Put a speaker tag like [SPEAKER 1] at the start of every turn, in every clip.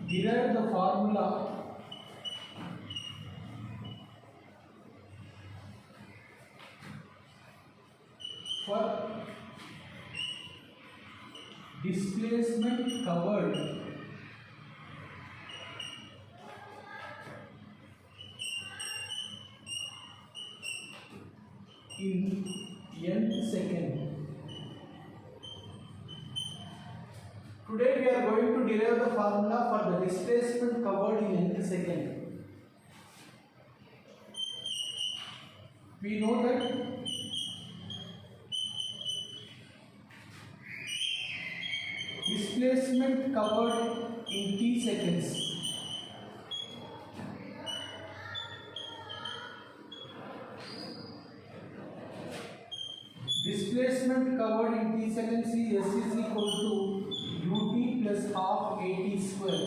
[SPEAKER 1] derive the formula for displacement covered in nth second. Today we are going to derive the formula for the displacement covered in nth second. We know that displacement covered in t seconds displacement covered in t seconds is S is equal to ut plus half at square.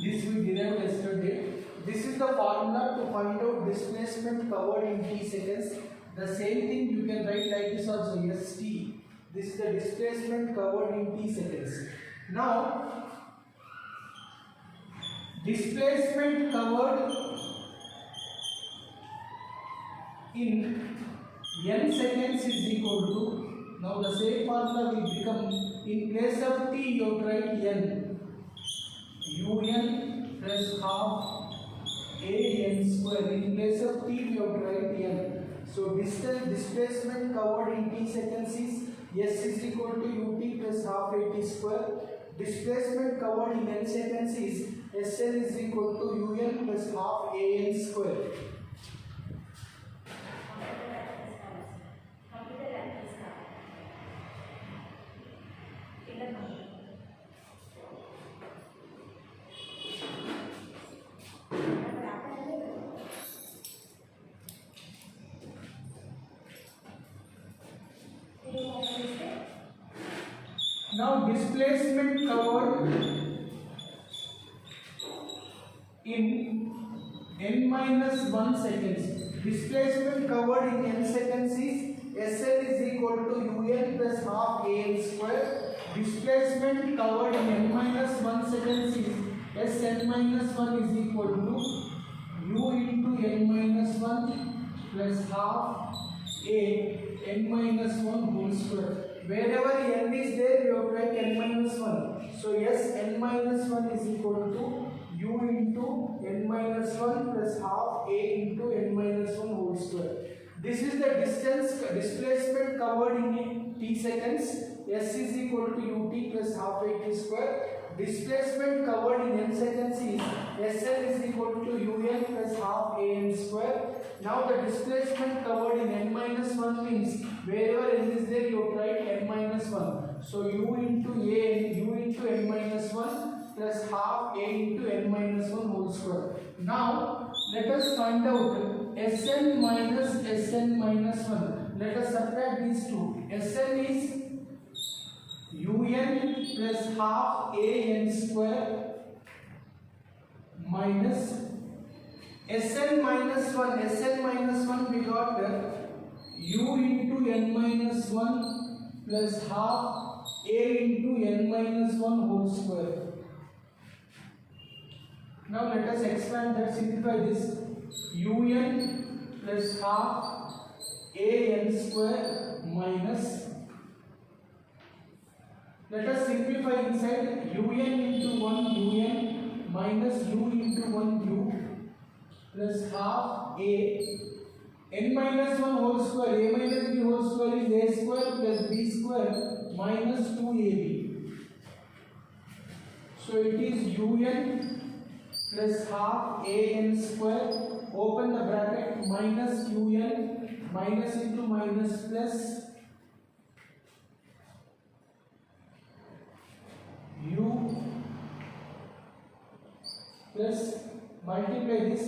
[SPEAKER 1] This we derived yesterday. This is the formula to find out displacement covered in t seconds. The same thing you can write like this also, st. This is the displacement covered in t seconds. Now displacement covered in n seconds is equal to, now the same formula will become, in place of t you write n, un plus half an square. In place of t you write n. So displacement covered in t seconds is S is equal to ut plus half at square. Displacement covered in n seconds is Sn is equal to un plus half an square. Now displacement covered in n minus 1 seconds. Displacement covered in n seconds is Sn is equal to un plus half an square. Displacement covered in n minus 1 seconds is Sn minus 1 is equal to u into n minus 1 plus half a n minus 1 whole square. Wherever n is there, you have to write n minus 1. So yes, n minus 1 is equal to u into n minus 1 plus half a into n minus 1 whole square. This is the displacement covered in t seconds. S is equal to ut plus half at square. Displacement covered in n seconds is Sn is equal to un plus half an square. Now the displacement covered in n minus 1 means wherever n is there you write n minus 1. So u into n minus 1 plus half a into n minus 1 whole square. Now let us find out Sn minus 1. Let us subtract these two. Sn is un plus half an square minus Sn minus 1 we got u into n minus 1 plus half a into n minus 1 whole square. Now let us expand that, simplify this. Un plus half an square minus, let us simplify inside, un into 1 un minus u into 1 u plus half a n minus 1 whole square. A minus b whole square is a square plus b square minus 2ab. So it is un plus half an square, open the bracket, minus un, minus into minus plus u plus, multiply this,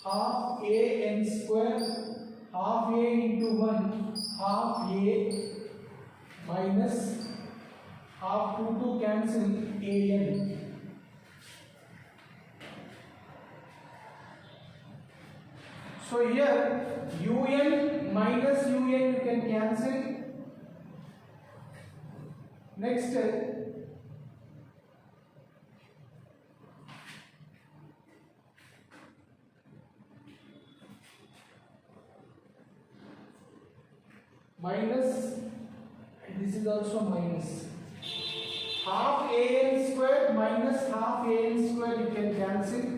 [SPEAKER 1] half an square, half a into 1, half a minus half 2 to cancel an. So here un minus un you can cancel. Next minus, and this is also minus. Half an square minus half an square you can cancel.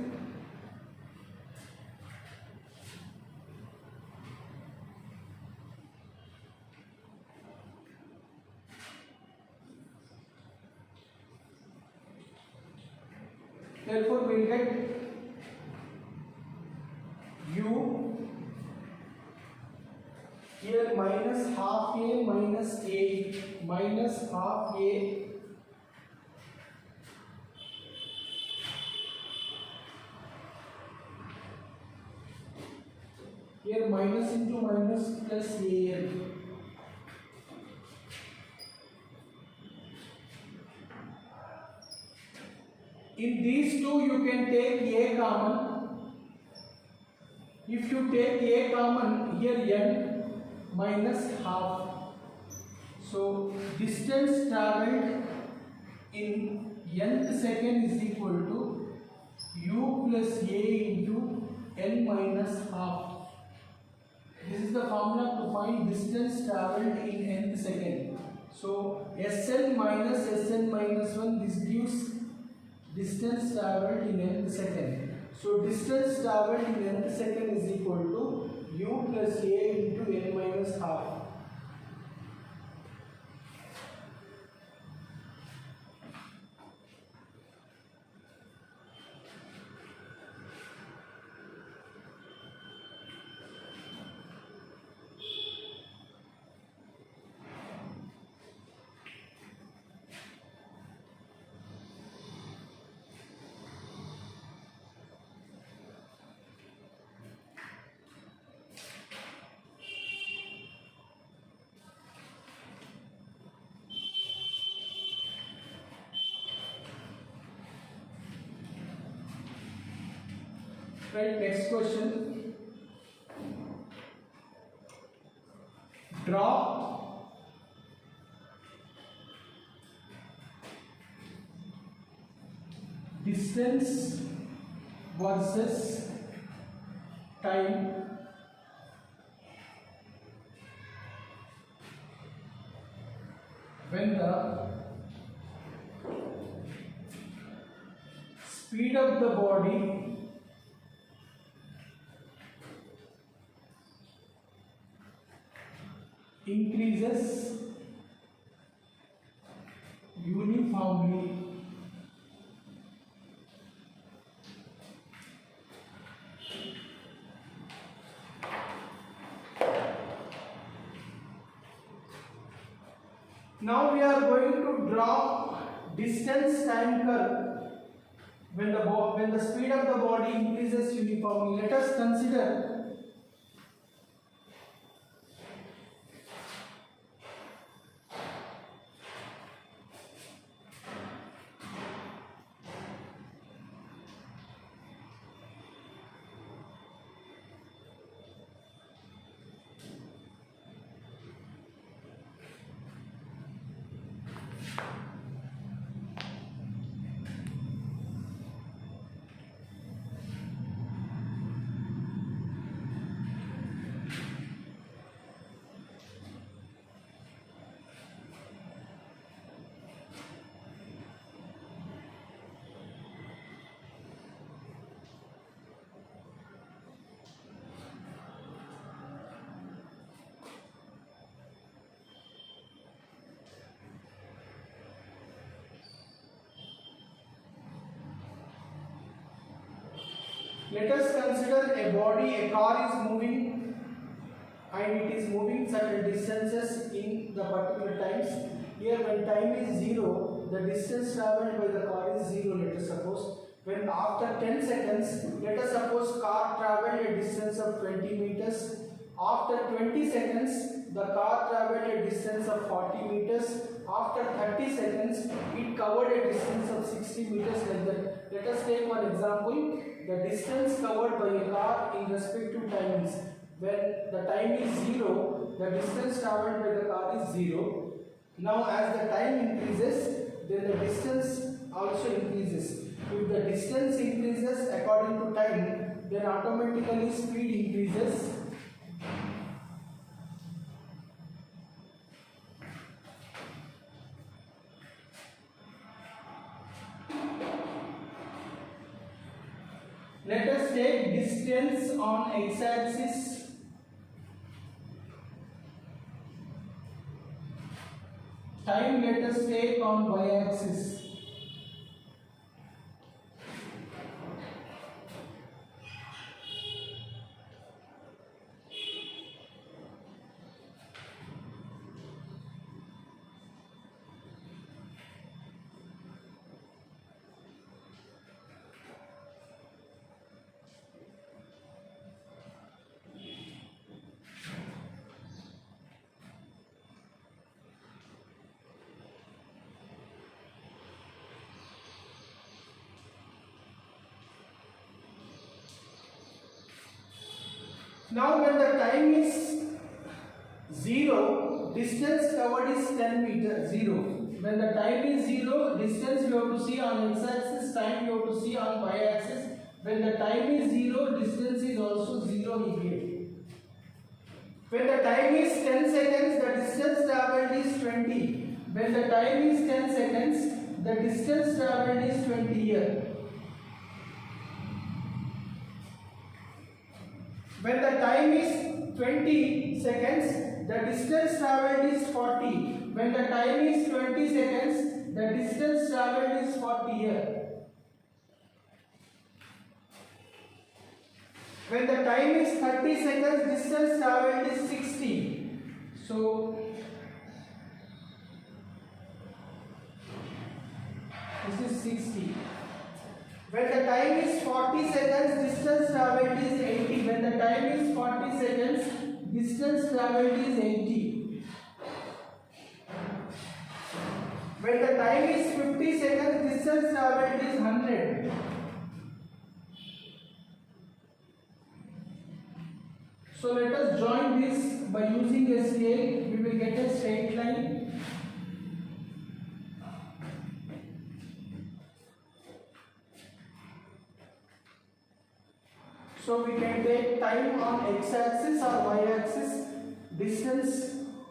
[SPEAKER 1] Therefore, we get u here minus half a minus a minus half a here minus into minus plus a. In these two you can take a common. If you take a common, here n minus half. So distance travelled in nth second is equal to u plus a into n minus half. This is the formula to find distance travelled in nth second. So Sn minus 1, this gives distance travelled in nth second. So distance travelled in nth second is equal to u plus a into n minus half. Right, next question. Draw distance versus time when the speed of the body increases uniformly Now we are going to draw distance time curve when the speed of the body increases uniformly. Let us consider a body, a car is moving and it is moving certain distances in the particular times. Here when time is 0, the distance travelled by the car is 0, let us suppose. When after 10 seconds, let us suppose car travelled a distance of 20 meters. After 20 seconds, the car travelled a distance of 40 meters. After 30 seconds, it covered a distance of 60 meters like that. Let us take one example. The distance covered by a car in respect to time is, when the time is 0, the distance travelled by the car is 0. Now as the time increases, then the distance also increases. If the distance increases according to time, then automatically speed increases. Let us take distance on x-axis, time let us take on y-axis. Now when the time is 0, distance covered is 10 meters, 0. When the time is 0, distance you have to see on x-axis, time you have to see on y-axis. When the time is 0, distance is also 0 here. When the time is 10 seconds, the distance travelled is 20. When the time is 10 seconds, the distance travelled is 20 here. When the time is 20 seconds, the distance travelled is 40. When the time is 20 seconds, the distance travelled is 40 here. When the time is 30 seconds, distance travelled is 60. So, this is 60. When the time is 40 seconds, distance travelled is 80. When the time is 40 seconds, distance travelled is 80. When the time is 50 seconds, distance travelled is 100. So let us join this by using a scale. We will get a straight line. So we can take time on x-axis or y-axis, distance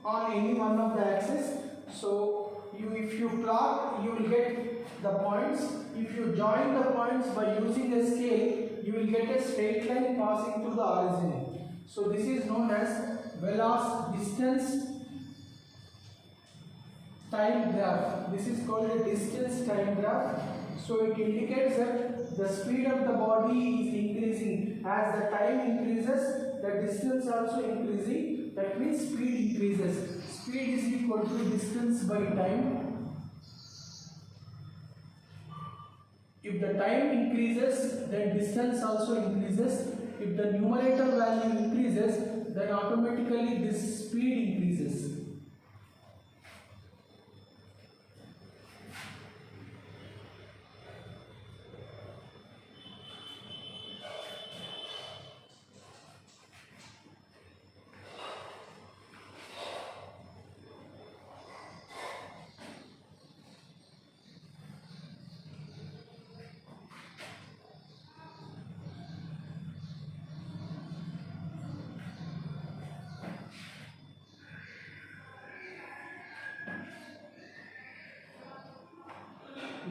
[SPEAKER 1] on any one of the axes. So if you plot, you will get the points. If you join the points by using a scale, you will get a straight line passing to the origin. So this is known as velocity distance time graph. This is called a distance time graph. So it indicates that the speed of the body is increasing. As the time increases, the distance also increasing. That means speed increases. Speed is equal to distance by time. If the time increases, then distance also increases. If the numerator value increases, then automatically this speed increases.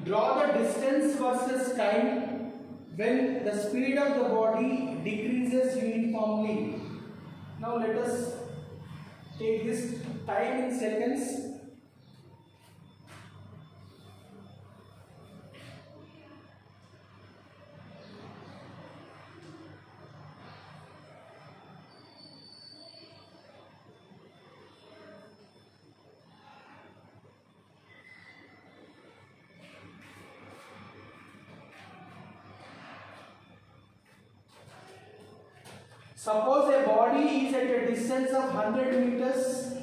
[SPEAKER 1] Draw the distance versus time when the speed of the body decreases uniformly. Now let us take this time in seconds. Suppose a body is at a distance of 100 meters,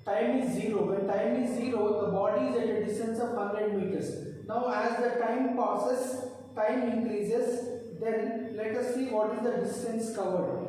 [SPEAKER 1] time is 0. When time is 0, the body is at a distance of 100 meters. Now as the time passes, time increases, then let us see what is the distance covered.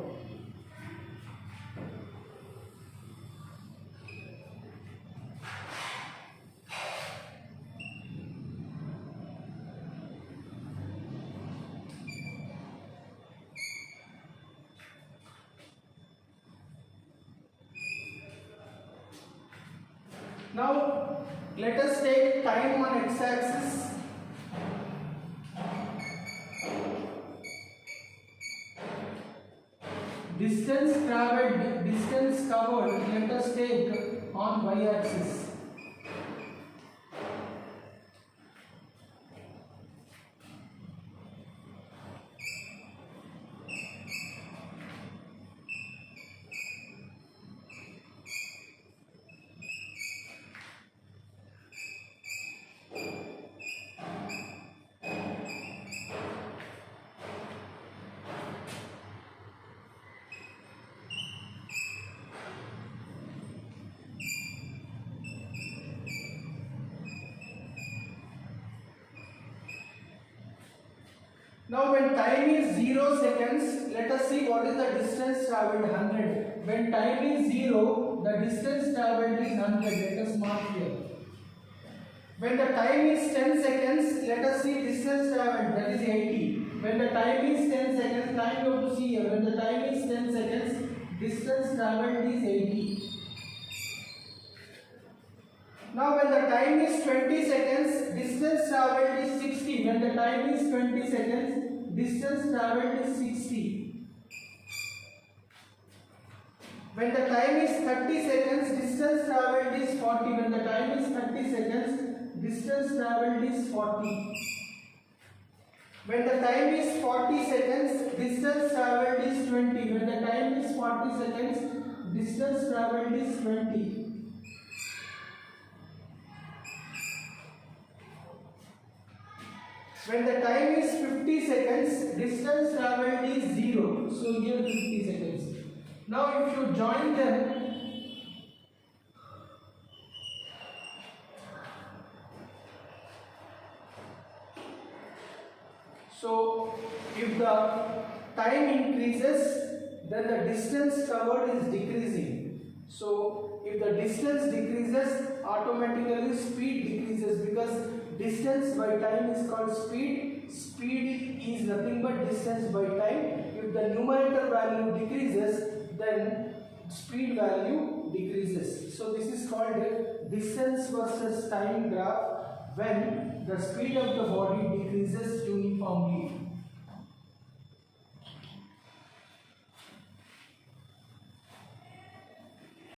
[SPEAKER 1] Now let us take time on x-axis. distance traveled, distance covered, let us take on y-axis. Now when time is 0 seconds, let us see what is the distance travelled 100. When time is 0, the distance travelled is 100. Let us mark here. When the time is 10 seconds, let us see distance travelled, that is 80. When the time is 10 seconds, time you have to see here. When the time is 10 seconds, distance travelled is 80. Now when the time is 20 seconds, distance travelled is 60. When the time is 20 seconds, distance travelled is 60. When the time is 30 seconds, distance travelled is 40. When the time is 30 seconds, distance travelled is 40. When the time is 40 seconds, distance travelled is 20. When the time is 40 seconds, distance travelled is 20. When the time is 50 seconds, distance travelled is 0. So here 50 seconds. Now if you join them, so if the time increases, then the distance covered is decreasing. So if the distance decreases, automatically speed decreases, because distance by time is called speed. Speed is nothing but distance by time. If the numerator value decreases, then speed value decreases. So this is called a distance versus time graph when the speed of the body decreases uniformly.